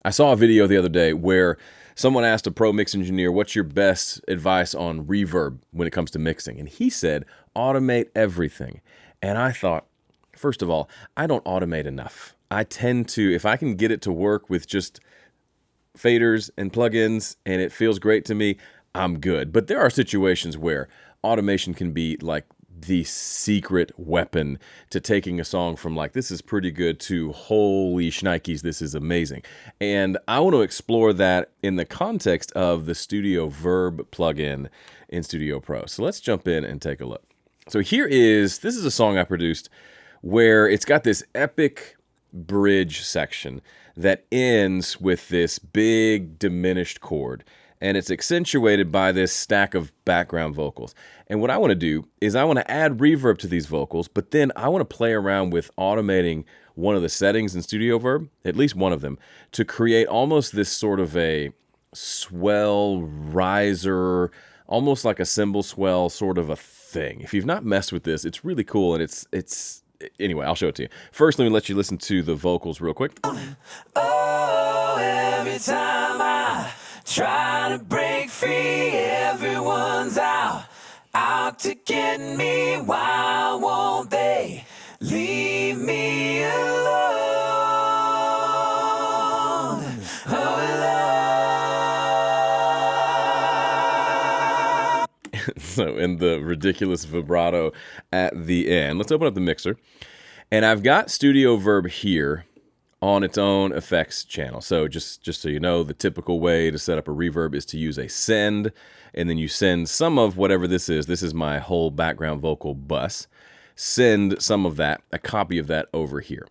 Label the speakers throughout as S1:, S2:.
S1: I saw a video the other day where someone asked a pro mix engineer, what's your best advice on reverb when it comes to mixing? And he said, automate everything. And I thought, first of all, I don't automate enough. I tend to, if I can get it to work with just faders and plugins and it feels great to me, I'm good. But there are situations where automation can be like the secret weapon to taking a song from like, this is pretty good, to holy shnikes, this is amazing. And I want to explore that in the context of the StudioVerb plugin in Studio Pro. So let's jump in and take a look. So this is a song I produced where it's got this epic bridge section that ends with this big diminished chord, and it's accentuated by this stack of background vocals. And what I want to do is I want to add reverb to these vocals, but then I want to play around with automating one of the settings in StudioVerb, at least one of them, to create almost this sort of a swell riser, almost like a cymbal swell sort of a thing. If you've not messed with this, it's really cool, and it's anyway, I'll show it to you. First, let me let you listen to the vocals real quick.
S2: Oh, every time I try to break free, everyone's out to get me. Why won't they leave me alone? Oh, alone.
S1: So in the ridiculous vibrato at the end, let's open up the mixer. And I've got StudioVerb here on its own effects channel. So just so you know, the typical way to set up a reverb is to use a send, and then you send some of whatever this is. This is my whole background vocal bus. Send some of that, a copy of that over here.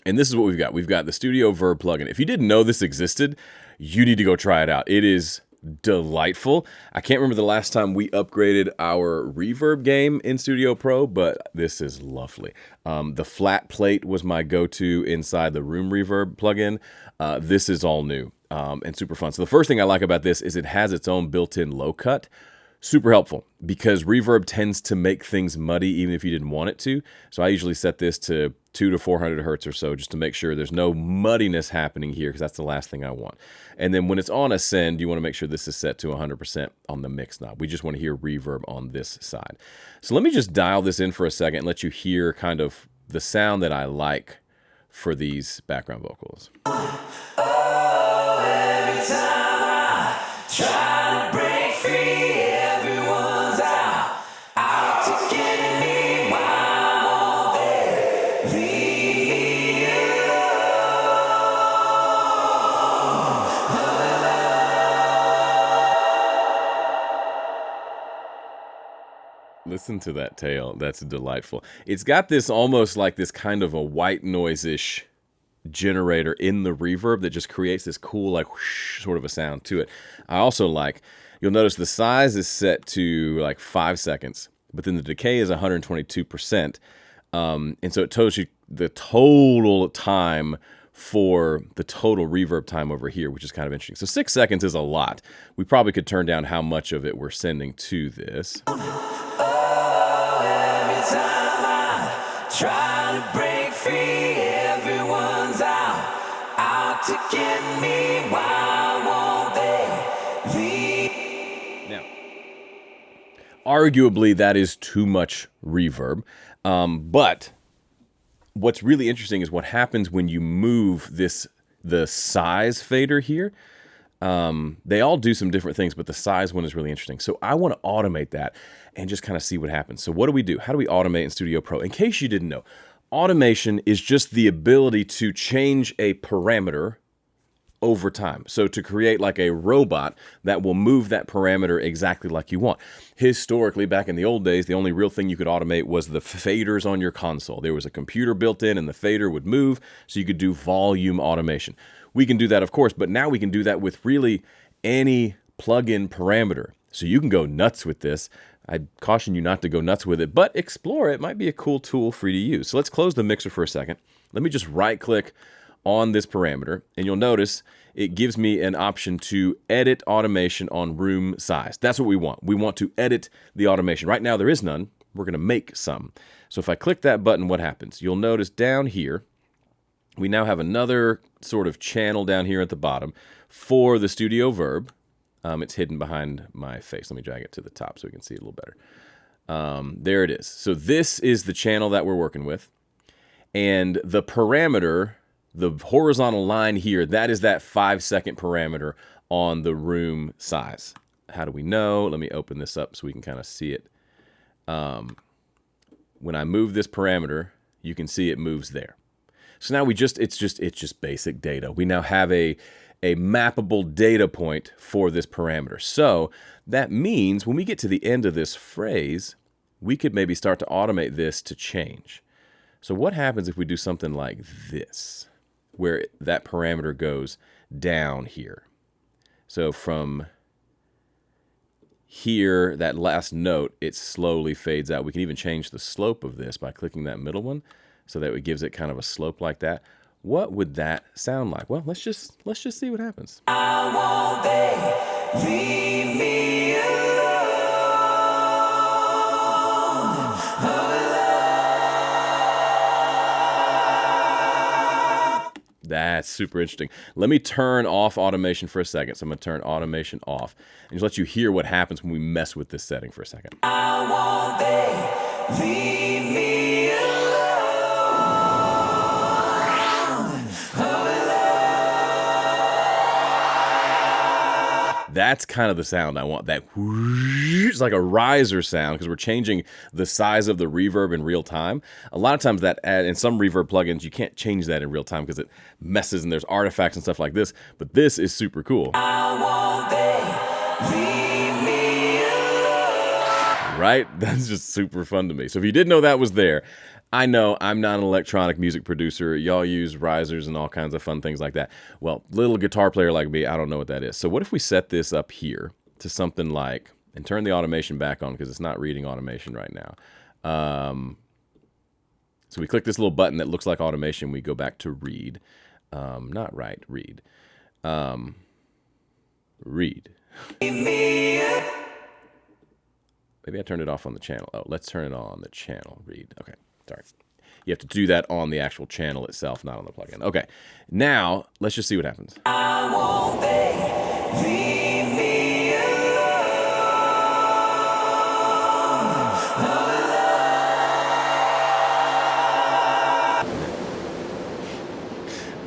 S1: And this is what we've got. We've got the StudioVerb plugin. If you didn't know this existed, you need to go try it out. It is delightful. I can't remember the last time we upgraded our reverb game in Studio Pro, but this is lovely. The flat plate was my go-to inside the room reverb plugin. This is all new and super fun. So the first thing I like about this is it has its own built-in low cut. Super helpful because reverb tends to make things muddy even if you didn't want it to. So I usually set this to 200 to 400 hertz or so just to make sure there's no muddiness happening here, because that's the last thing I want. And then when it's on a send, you want to make sure this is set to 100% on the mix knob. We just want to hear reverb on this side. So let me just dial this in for a second and let you hear kind of the sound that I like for these background vocals.
S2: Oh, every time I try to break free, everyone's out to get me. Why won't they leave me alone?
S1: Listen to that tail. That's delightful. It's got this almost like this kind of a white noise-ish generator in the reverb that just creates this cool like whoosh sort of a sound to it. I also like, you'll notice the size is set to like 5 seconds, but then the decay is 122%. And so it tells you the total time for the total reverb time over here, which is kind of interesting. So 6 seconds is a lot. We probably could turn down how much of it we're sending to this.
S2: Oh, every time I try to break free, everyone's out to get me. Why won't they leave?
S1: Now, arguably that is too much reverb, but what's really interesting is what happens when you move the size fader here. They all do some different things, but the size one is really interesting. So I want to automate that and just kind of see what happens. So what do we do? How do we automate in Studio Pro? In case you didn't know, automation is just the ability to change a parameter over time. So to create like a robot that will move that parameter exactly like you want. Historically, back in the old days, the only real thing you could automate was the faders on your console. There was a computer built in and the fader would move, so you could do volume automation. We can do that, of course, but now we can do that with really any plugin parameter. So you can go nuts with this. I'd caution you not to go nuts with it, but explore it. It might be a cool tool for you to use. So let's close the mixer for a second. Let me just right-click on this parameter, and you'll notice it gives me an option to edit automation on room size. That's what we want. We want to edit the automation. Right now there is none. We're going to make some. So if I click that button, what happens? You'll notice down here, we now have another sort of channel down here at the bottom for the StudioVerb. It's hidden behind my face. Let me drag it to the top so we can see it a little better. There it is. So this is the channel that we're working with. And the parameter, the horizontal line here, that is that 5-second parameter on the room size. How do we know? Let me open this up so we can kind of see it. When I move this parameter, you can see it moves there. So now it's just basic data. We now have a mappable data point for this parameter. So that means when we get to the end of this phrase, we could maybe start to automate this to change. So what happens if we do something like this, where that parameter goes down here? So from here, that last note, it slowly fades out. We can even change the slope of this by clicking that middle one so that it gives it kind of a slope like that. What would that sound like? Well, let's just see what happens.
S2: I won't they leave me
S1: That's super interesting. Let me turn off automation for a second. So I'm going to turn automation off and just let you hear what happens when we mess with this setting for a second.
S2: I won't they leave me
S1: That's kind of the sound I want. That it's like a riser sound because we're changing the size of the reverb in real time. A lot of times in some reverb plugins, you can't change that in real time because it messes and there's artifacts and stuff like this. But this is super cool.
S2: I won't they leave me
S1: Right? That's just super fun to me. So if you didn't know that was there, I know I'm not an electronic music producer. Y'all use risers and all kinds of fun things like that. Well, little guitar player like me, I don't know what that is. So what if we set this up here to something like, and turn the automation back on because it's not reading automation right now. So we click this little button that looks like automation. We go back to read. Not write, read. Read. Maybe I turned it off on the channel. Oh, let's turn it on the channel. Read. Okay, sorry. You have to do that on the actual channel itself, not on the plugin. Okay, now let's just see what happens.
S2: I won't they leave me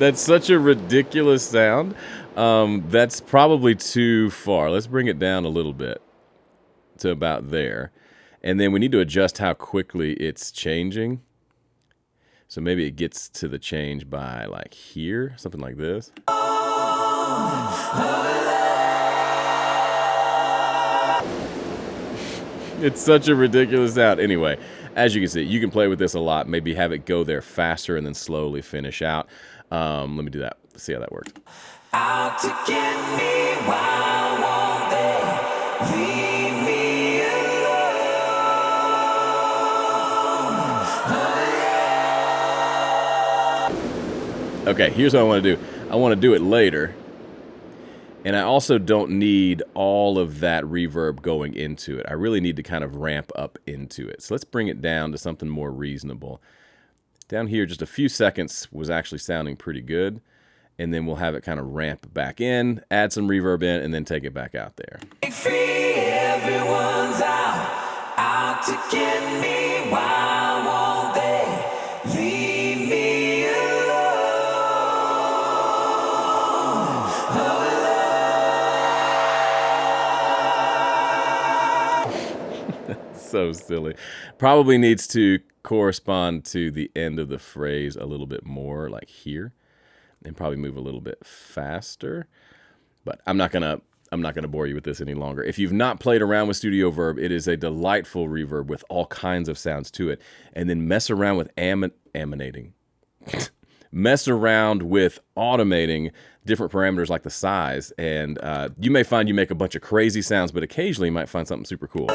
S1: That's such a ridiculous sound. That's probably too far. Let's bring it down a little bit to about there. And then we need to adjust how quickly it's changing. So maybe it gets to the change by like here, something like this. It's such a ridiculous sound. Anyway, as you can see, you can play with this a lot. Maybe have it go there faster and then slowly finish out. Let me do that. Let's see how that works.
S2: out to get me? Why won't they leave me alone?
S1: Okay, here's what I want to do. I want to do it later. And I also don't need all of that reverb going into it. I really need to kind of ramp up into it. So let's bring it down to something more reasonable. Down here, just a few seconds was actually sounding pretty good. And then we'll have it kind of ramp back in, add some reverb in, and then take it back out there.
S2: Free, everyone's out to get me. Why won't they leave me
S1: alone? So silly. Probably needs to correspond to the end of the phrase a little bit more, like here. And probably move a little bit faster, but I'm not gonna bore you with this any longer. If you've not played around with StudioVerb, it is a delightful reverb with all kinds of sounds to it. And then mess around with mess around with automating different parameters like the size, and you may find you make a bunch of crazy sounds, but occasionally you might find something super cool.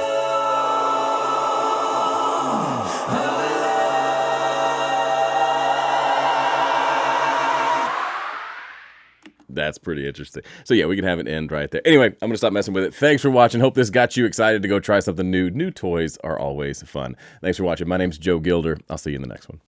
S1: That's pretty interesting. So yeah, we can have an end right there. Anyway, I'm going to stop messing with it. Thanks for watching. Hope this got you excited to go try something new. New toys are always fun. Thanks for watching. My name's Joe Gilder. I'll see you in the next one.